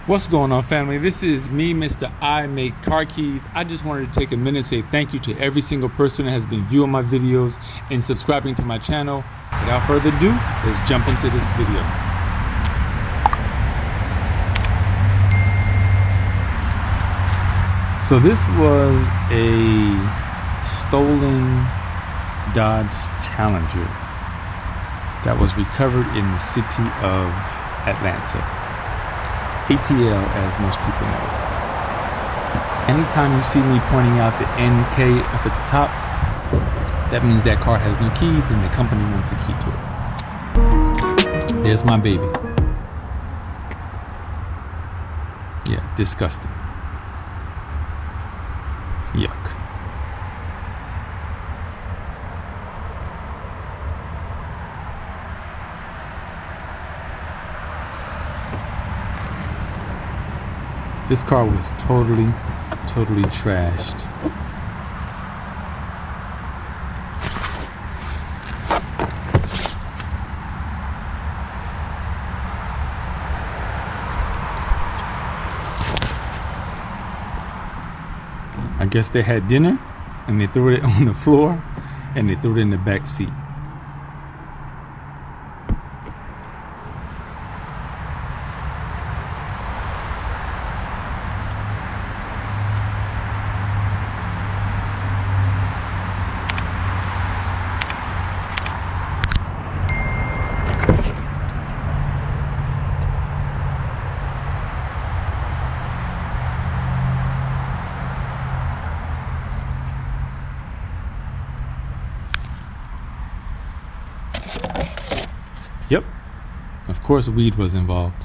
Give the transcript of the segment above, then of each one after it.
What's going on, family? This is me, Mr. I Make Car Keys. I just wanted to take a minute and say thank you to every single person that has been viewing my videos and subscribing to my channel. Without further ado, let's jump into this video. So this was a stolen Dodge Challenger that was recovered in the city of Atlanta. ATL, as most people know. Anytime you see me pointing out the NK up at the top, that means that car has no keys and the company wants a key to it. There's my baby. Yeah, disgusting. Yuck. This car was totally trashed. I guess they had dinner and they threw it on the floor and they threw it in the back seat. Yep, of course weed was involved.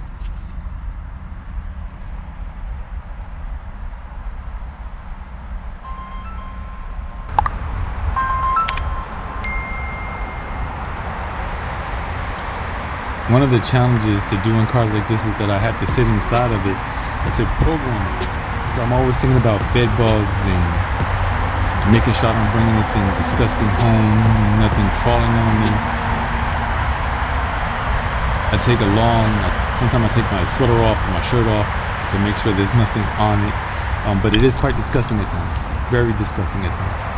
One of the challenges to doing cars like this is that I have to sit inside of it to program it. So I'm always thinking about bed bugs and making sure I don't bring anything disgusting home, nothing crawling on me. Sometimes I take my sweater off and my shirt off to make sure there's nothing on it. But it is quite disgusting at times. Very disgusting at times.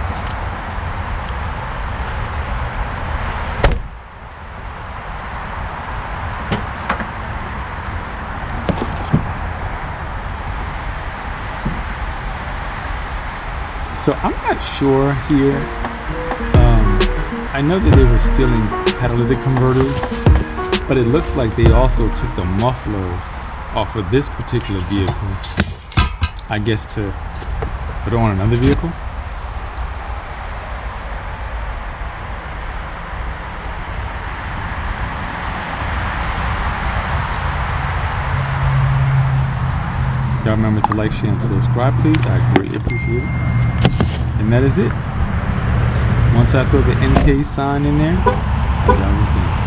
So I'm not sure here. I know that they were stealing catalytic converters, but it looks like they also took the mufflers off of this particular vehicle, I guess, to put on another vehicle. Y'all remember to like, share, and subscribe, please. I greatly appreciate it. And that is it. Once I throw the NK sign in there, my job is done.